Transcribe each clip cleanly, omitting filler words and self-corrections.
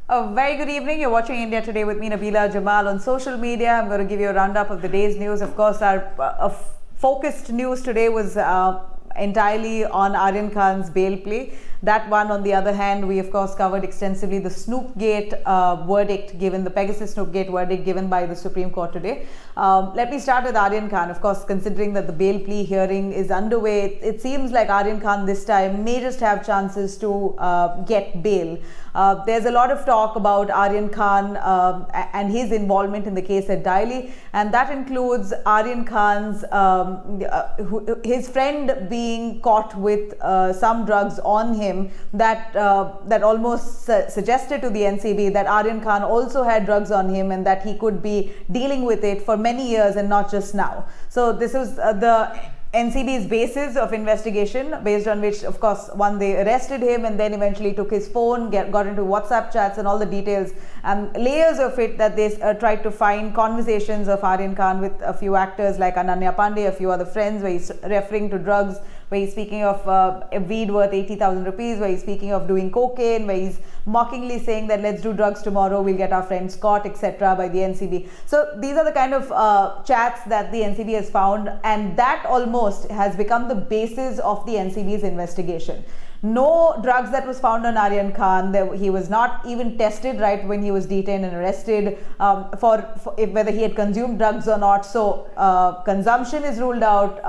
A very good evening. You're watching India Today with me, Nabila Jamal. On social media, I'm going to give you a roundup of the day's news. Of course, our focused news today was entirely on Aryan Khan's bail plea. That one, on the other hand, we of course covered extensively the Snoopgate verdict given, the Pegasus Snoopgate verdict given by the Supreme Court today. Let me start with Aryan Khan. Of course, considering that the bail plea hearing is underway, it seems like Aryan Khan this time may just have chances to get bail. There's a lot of talk about Aryan Khan and his involvement in the case at Delhi, and that includes Aryan Khan's his friend being caught with some drugs on him that almost suggested to the NCB that Aryan Khan also had drugs on him and that he could be dealing with it for many years and not just now. So this was the NCB's basis of investigation, based on which, of course, they arrested him and then eventually took his phone, got into WhatsApp chats and all the details and layers of it, that they tried to find conversations of Aryan Khan with a few actors like Ananya Pandey, a few other friends, where he's referring to drugs, where he's speaking of a weed worth 80,000 rupees, where he's speaking of doing cocaine, where he's mockingly saying that let's do drugs tomorrow, we'll get our friends caught, etc. by the NCB. So these are the kind of chats that the NCB has found, and that almost has become the basis of the NCB's investigation. No drugs that was found on Aryan Khan. He was not even tested right when he was detained and arrested for whether he had consumed drugs or not. So consumption is ruled out.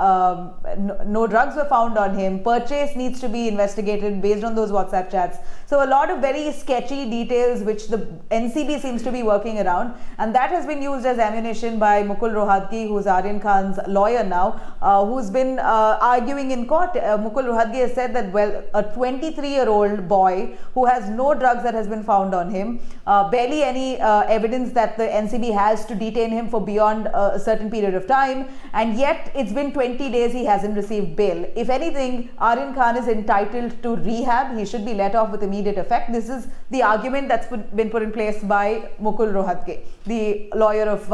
No drugs were found on him. Purchase needs to be investigated based on those WhatsApp chats. So a lot of very sketchy details which the NCB seems to be working around, and that has been used as ammunition by Mukul Rohatgi, who's Aryan Khan's lawyer now, who's been arguing in court. Mukul Rohatgi has said that, well, a 23-year-old boy who has no drugs that has been found on him, barely any evidence that the NCB has to detain him for beyond a certain period of time, and yet it's been 20 days he hasn't received bail. If anything, Aryan Khan is entitled to rehab. He should be let off with immediate effect. This is the argument that's been put in place by Mukul Rohatgi, the lawyer of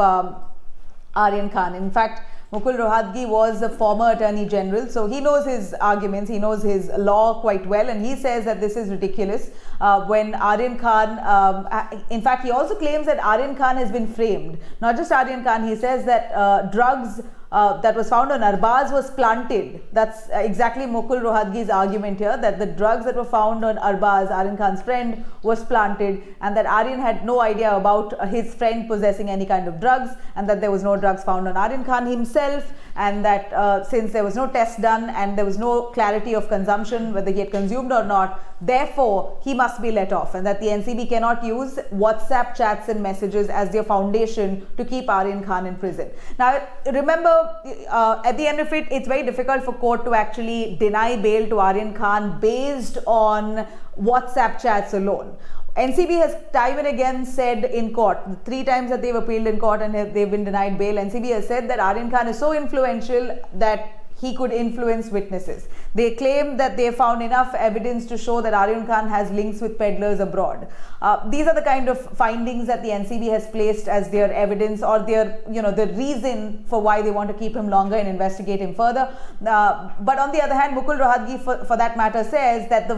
Aryan Khan. In fact, Mukul Rohatgi was a former Attorney General, so he knows his arguments, he knows his law quite well, and he says that this is ridiculous. When Aryan Khan, in fact, he also claims that Aryan Khan has been framed. Not just Aryan Khan, he says that drugs that was found on Arbaz was planted. That's exactly Mukul Rohatgi's argument here, that the drugs that were found on Arbaz, Aryan Khan's friend, was planted, and that Aryan had no idea about his friend possessing any kind of drugs, and that there was no drugs found on Aryan Khan himself, and that since there was no test done and there was no clarity of consumption, whether he had consumed or not, therefore he must be let off, and that the NCB cannot use WhatsApp chats and messages as their foundation to keep Aryan Khan in prison. Now, remember, at the end of it, it's very difficult for court to actually deny bail to Aryan Khan based on WhatsApp chats alone. NCB has time and again said in court, 3 times that they've appealed in court and they've been denied bail, NCB has said that Aryan Khan is so influential that he could influence witnesses. They claim that they found enough evidence to show that Aryan Khan has links with peddlers abroad. These are the kind of findings that the NCB has placed as their evidence, or their, the reason for why they want to keep him longer and investigate him further. But on the other hand, Mukul Rohatgi, for that matter, says that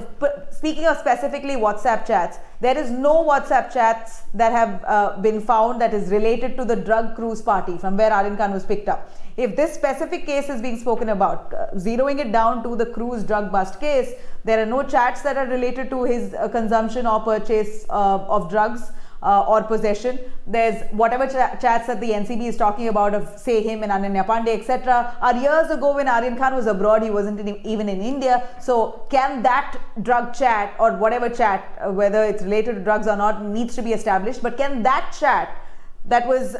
speaking of specifically WhatsApp chats, there is no WhatsApp chats that have been found that is related to the drug cruise party from where Aryan Khan was picked up. If this specific case is being spoken about, zeroing it down to the cruise drug bust case, there are no chats that are related to his consumption or purchase of drugs or possession. There's whatever chats that the NCB is talking about of, say, him and Ananya Pandey, etc., are years ago when Aryan Khan was abroad. He wasn't even in India. So can that drug chat or whatever chat, whether it's related to drugs or not, needs to be established, but can that chat that was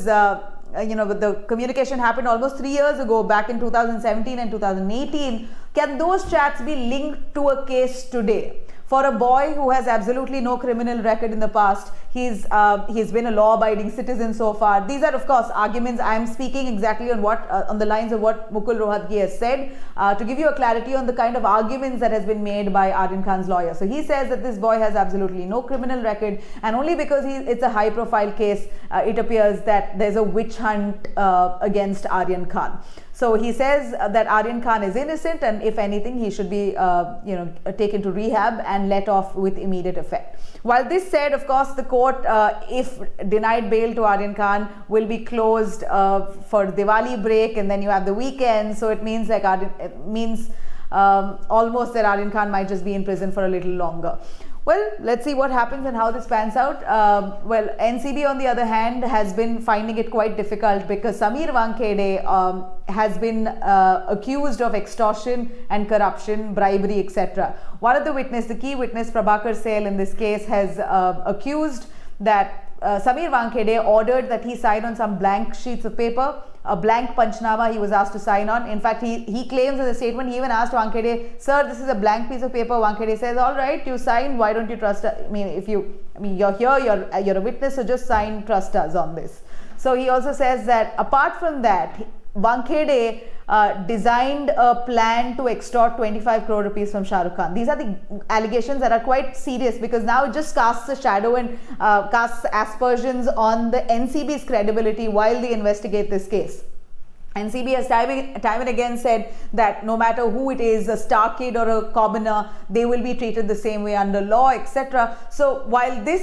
the communication happened almost 3 years ago, back in 2017 and 2018, can those chats be linked to a case today? For a boy who has absolutely no criminal record in the past, he's been a law-abiding citizen so far. These are, of course, arguments. I am speaking exactly on on the lines of what Mukul Rohatgi has said, to give you a clarity on the kind of arguments that has been made by Aryan Khan's lawyer. So he says that this boy has absolutely no criminal record, and only because it's a high-profile case, it appears that there's a witch hunt against Aryan Khan. So he says that Aryan Khan is innocent, and if anything, he should be taken to rehab and let off with immediate effect. While this said, of course, the court, if denied bail to Aryan Khan, will be closed for Diwali break, and then you have the weekend. So it means almost that Aryan Khan might just be in prison for a little longer. Well, let's see what happens and how this pans out. Well, NCB on the other hand has been finding it quite difficult because Sameer Wankhede has been accused of extortion and corruption, bribery, etc. One of the key witness, Prabhakar Sale in this case, has accused that Sameer Wankhede ordered that he sign on some blank sheets of paper, a blank panchnama he was asked to sign on. In fact, he claims in the statement, he even asked Wankhede, sir, this is a blank piece of paper. Wankhede says, all right, you sign, why don't you trust us? You're here, you're a witness, so just sign, trust us on this. So he also says that apart from that, Wankhede designed a plan to extort 25 crore rupees from Shah Rukh Khan. These are the allegations that are quite serious because now it just casts a shadow and casts aspersions on the NCB's credibility while they investigate this case. NCB has time and again said that no matter who it is, a star kid or a commoner, they will be treated the same way under law, etc. So while they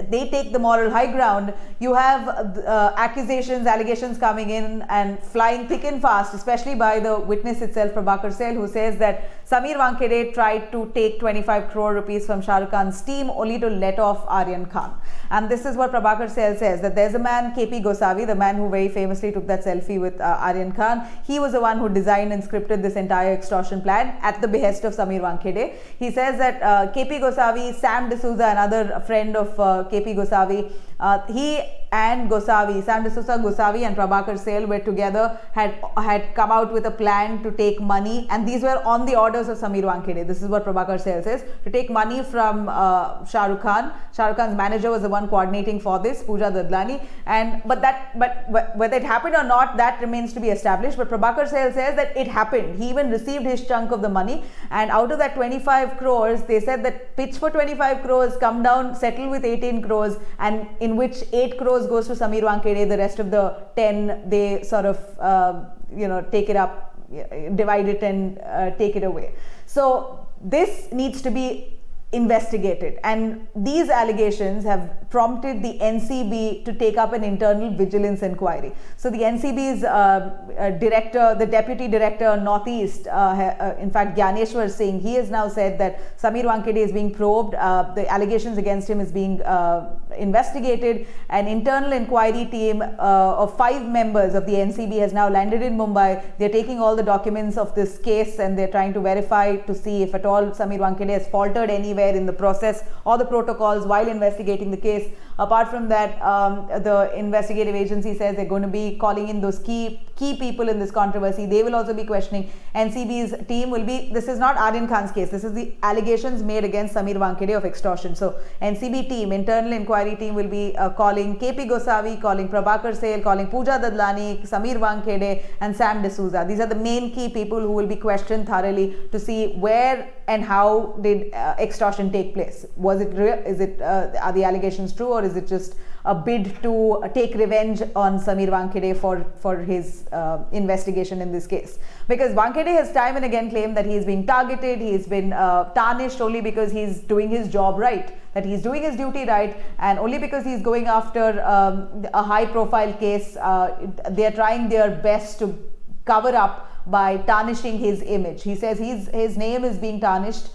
they take the moral high ground, you have allegations coming in and flying thick and fast, especially by the witness itself, Prabhakar Sale, who says that Sameer Wankhede tried to take 25 crore rupees from Shah Rukh Khan's team only to let off Aryan Khan. And this is what Prabhakar Sale says, that there's a man, KP Gosavi, the man who very famously took that selfie with Aryan Khan. He was the one who designed and scripted this entire extortion plan at the behest of Sameer Wankhede. He says that KP Gosavi, Sam D'Souza, another friend of KP Gosavi, he and Gosavi, Sam D'Souza, Gosavi and Prabhakar Sale were together, had come out with a plan to take money, and these were on the orders of Sameer Wankhede. This is what Prabhakar Sale says, to take money from Shah Rukh Khan. Shah Rukh Khan's manager was the one coordinating for this, Pooja Dadlani, but whether it happened or not, that remains to be established. But Prabhakar Sale says that it happened. He even received his chunk of the money, and out of that 25 crores, they said that pitch for 25 crores, come down, settle with 18 crores, and in which 8 crores goes to Sameer Wankhede, the rest of the 10 they sort of take it up, divide it and take it away. So this needs to be investigated, and these allegations have prompted the NCB to take up an internal vigilance inquiry. So the NCB's director, the deputy director Northeast, in fact Gyaneshwar Singh, he has now said that Sameer Wankhede is being probed, the allegations against him is being investigated. An internal inquiry team of 5 members of the NCB has now landed in Mumbai. They're taking all the documents of this case and they're trying to verify to see if at all Sameer Wankhede has faltered anywhere in the process or the protocols while investigating the case. Apart from that, the investigative agency says they're going to be calling in those key people in this controversy. They will also be questioning. NCB's team will be, this is not Aryan Khan's case, this is the allegations made against Sameer Wankhede of extortion. So NCB team, internal inquiry team, will be calling KP Gosavi, calling Prabhakar Sale, calling Pooja Dadlani, Sameer Wankhede and Sam D'Souza. These are the main key people who will be questioned thoroughly to see where and how did extortion take place. Was it real? Are the allegations true, or is it just a bid to take revenge on Sameer Wankhede for his investigation in this case? Because Wankhede has time and again claimed that he is being targeted, he has been tarnished only because he's doing his job right, that he's doing his duty right, and only because he's going after a high profile case, they're trying their best to cover up by tarnishing his image. He says his name is being tarnished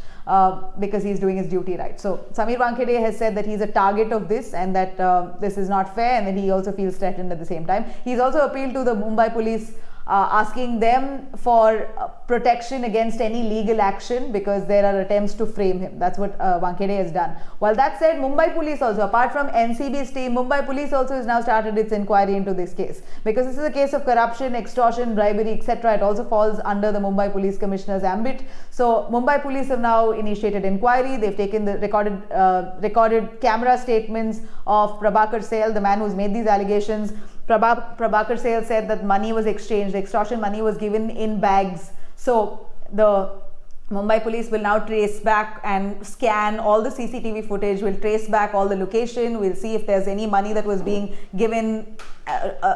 because he's doing his duty right. So Sameer Wankhede has said that he's a target of this and that this is not fair, and that he also feels threatened at the same time. He's also appealed to the Mumbai police, asking them for protection against any legal action because there are attempts to frame him. That's what Wankhede has done. While that said, Mumbai police also, apart from NCB's team, Mumbai police also has now started its inquiry into this case, because this is a case of corruption, extortion, bribery, etc. It also falls under the Mumbai police commissioner's ambit. So Mumbai police have now initiated inquiry. They've taken the recorded camera statements of Prabhakar Sale, the man who's made these allegations. Prabhakar Sale said that money was exchanged, extortion money was given in bags. So the Mumbai police will now trace back and scan all the CCTV footage, will trace back all the location, we'll see if there's any money that was being given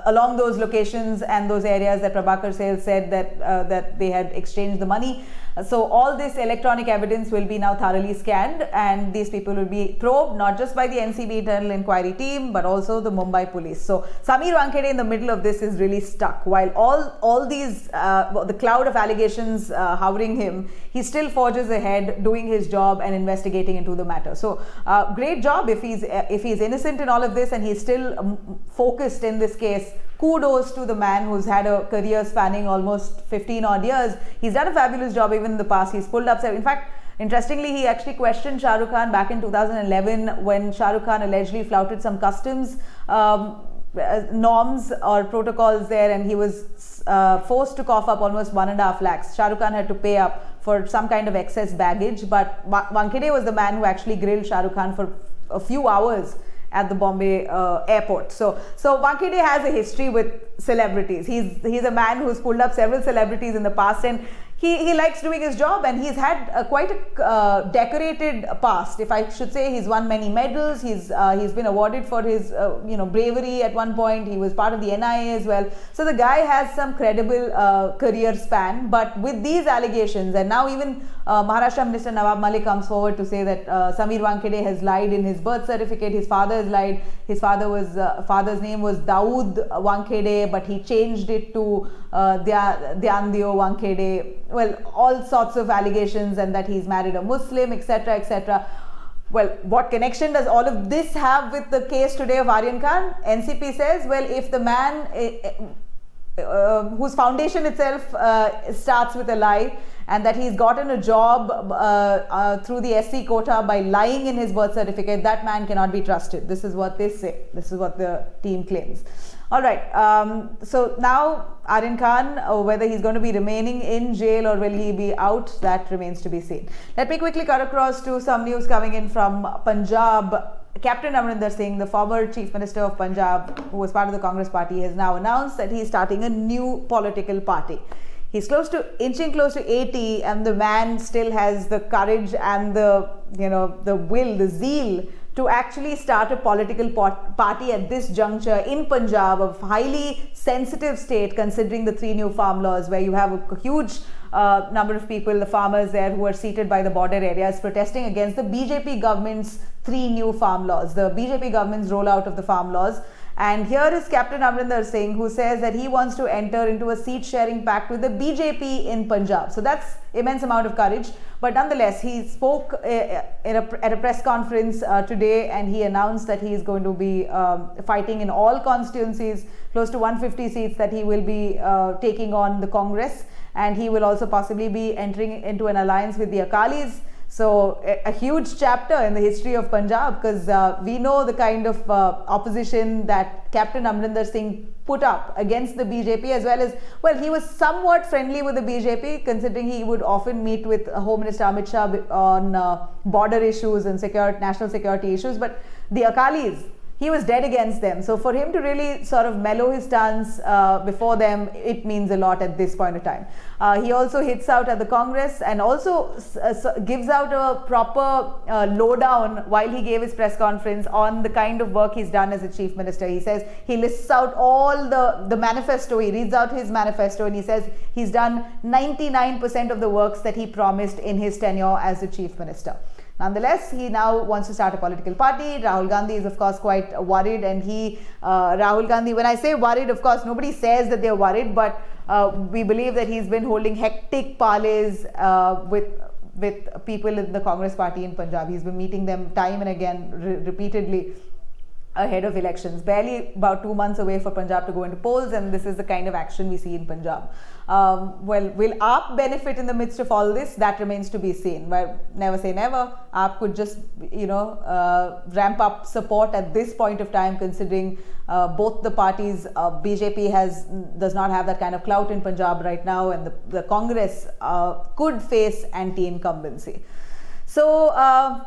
along those locations and those areas that Prabhakar Sale said that they had exchanged the money. So all this electronic evidence will be now thoroughly scanned, and these people will be probed not just by the NCB internal inquiry team but also the Mumbai police. So Sameer Wankhede in the middle of this is really stuck. While all these the cloud of allegations hovering him, he still forges ahead, doing his job and investigating into the matter. So great job if he's innocent in all of this and he's still focused in this case. Kudos to the man who's had a career spanning almost 15 odd years. He's done a fabulous job even in the past. He's pulled up. In fact, interestingly, he actually questioned Shah Rukh Khan back in 2011 when Shah Rukh Khan allegedly flouted some customs norms or protocols there, and he was forced to cough up almost 1.5 lakhs. Shah Rukh Khan had to pay up for some kind of excess baggage, but Wankhede was the man who actually grilled Shah Rukh Khan for a few hours at the Bombay airport. So Wankhede has a history with celebrities. He's a man who's pulled up several celebrities in the past, and he likes doing his job, and he's had quite a decorated past, if I should say. He's won many medals. He's been awarded for his bravery at one point. He was part of the NIA as well. So the guy has some credible career span. But with these allegations, and now even Maharashtra Minister Nawab Malik comes forward to say that Sameer Wankhede has lied in his birth certificate. His father has lied. His father's name was Dawood Wankhede, but he changed it to Dhyandio Wankhede. Well, all sorts of allegations, and that he's married a Muslim, etc., etc. Well, what connection does all of this have with the case today of Aryan Khan? NCP says, well, if the man whose foundation itself starts with a lie, and that he's gotten a job through the SC quota by lying in his birth certificate, that man cannot be trusted. This is what they say. This is what the team claims. All right. So now Aryan Khan, whether he's going to be remaining in jail or will he be out, that remains to be seen. Let me quickly cut across to some news coming in from Punjab. Captain Amrinder Singh, the former Chief Minister of Punjab, who was part of the Congress party, has now announced that he is starting a new political party. He's inching close to 80, and the man still has the courage and the will, the zeal to actually start a political party at this juncture in Punjab, a highly sensitive state considering the 3 new farm laws, where you have a huge number of people, the farmers there, who are seated by the border areas, protesting against the BJP government's 3 new farm laws, the BJP government's rollout of the farm laws. And here is Captain Amrinder Singh, who says that he wants to enter into a seat-sharing pact with the BJP in Punjab. So that's immense amount of courage. But nonetheless, he spoke at a press conference today, and he announced that he is going to be fighting in all constituencies, close to 150 seats that he will be taking on the Congress. And he will also possibly be entering into an alliance with the Akalis. So a huge chapter in the history of Punjab, because we know the kind of opposition that Captain Amrinder Singh put up against the BJP, as well, he was somewhat friendly with the BJP, considering he would often meet with Home Minister Amit Shah on border issues and national security issues. But the Akalis, he was dead against them. So for him to really sort of mellow his stance before them, it means a lot at this point of time. He also hits out at the Congress, and also gives out a proper lowdown while he gave his press conference on the kind of work he's done as a chief minister. He says he lists out all the manifesto. He reads out his manifesto, and he says he's done 99% of the works that he promised in his tenure as the chief minister. Nonetheless, he now wants to start a political party. Rahul Gandhi is, of course, quite worried, and Rahul Gandhi, when I say worried, of course, nobody says that they're worried, but we believe that he's been holding hectic parleys with people in the Congress party in Punjab. He's been meeting them time and again, repeatedly, ahead of elections. Barely about 2 months away for Punjab to go into polls, and this is the kind of action we see in Punjab. Well, will AAP benefit in the midst of all this? That remains to be seen. Well, never say never. AAP could just, ramp up support at this point of time, considering both the parties, BJP does not have that kind of clout in Punjab right now, and the Congress could face anti-incumbency. So,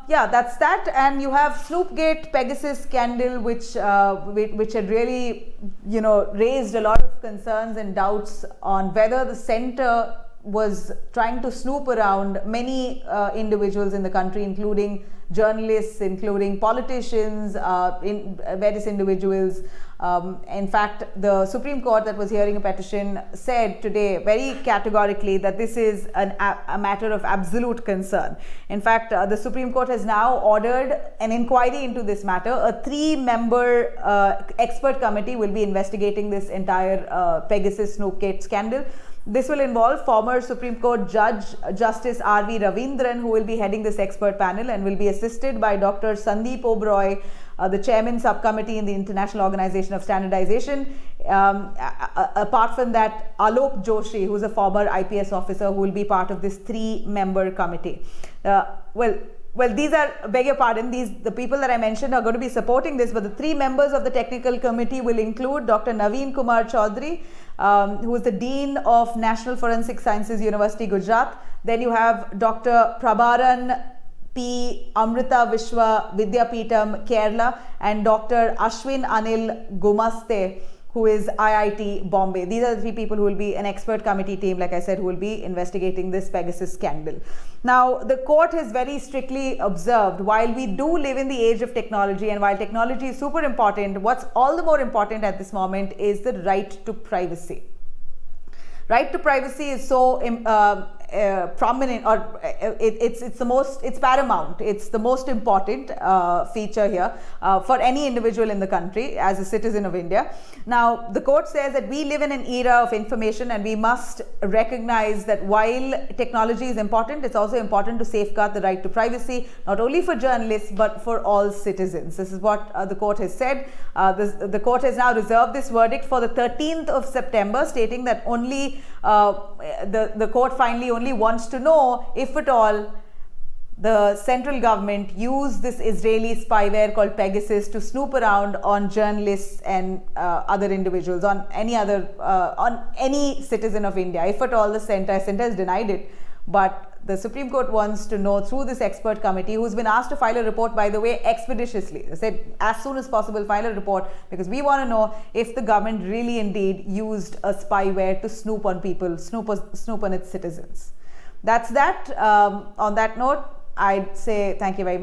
yeah, that's that. And you have Snoopgate, Pegasus scandal, which had really, raised a lot of concerns and doubts on whether the centre was trying to snoop around many individuals in the country, including journalists, including politicians, in various individuals. In fact, the Supreme Court that was hearing a petition said today very categorically that this is a matter of absolute concern. In fact, the Supreme Court has now ordered an inquiry into this matter. A 3-member expert committee will be investigating this entire Pegasus Snoopgate scandal. This will involve former Supreme Court Judge Justice R.V. Ravindran, who will be heading this expert panel and will be assisted by Dr. Sandeep Oberoi, the chairman subcommittee in the International Organization of Standardization. Apart from that, Alok Joshi, who is a former IPS officer, who will be part of this 3-member committee. Well, these are, beg your pardon, the people that I mentioned are going to be supporting this, but the 3 members of the technical committee will include Dr. Naveen Kumar Chaudhary, who is the Dean of National Forensic Sciences, University, Gujarat. Then you have Dr. Prabharan P. Amrita Vishwa Vidyapeetham, Kerala, and Dr. Ashwin Anil Gumaste, who is IIT Bombay. These are the 3 people who will be an expert committee team, like I said, who will be investigating this Pegasus scandal. Now, the court has very strictly observed, while we do live in the age of technology, and while technology is super important, what's all the more important at this moment is the right to privacy. Right to privacy is so prominent, or it's paramount. It's the most important feature here for any individual in the country as a citizen of India. Now, the court says that we live in an era of information, and we must recognize that while technology is important, it's also important to safeguard the right to privacy, not only for journalists but for all citizens. This is what the court has said. The court has now reserved this verdict for the 13th of September, stating that only the court finally only wants to know if at all the central government used this Israeli spyware called Pegasus to snoop around on journalists and other individuals, on any citizen of India. If at all the center has denied it, but the Supreme Court wants to know through this expert committee, who's been asked to file a report, by the way, expeditiously. They said as soon as possible file a report, because we want to know if the government really indeed used a spyware to snoop on people, snoop on its citizens. That's that. On that note, I'd say thank you very much.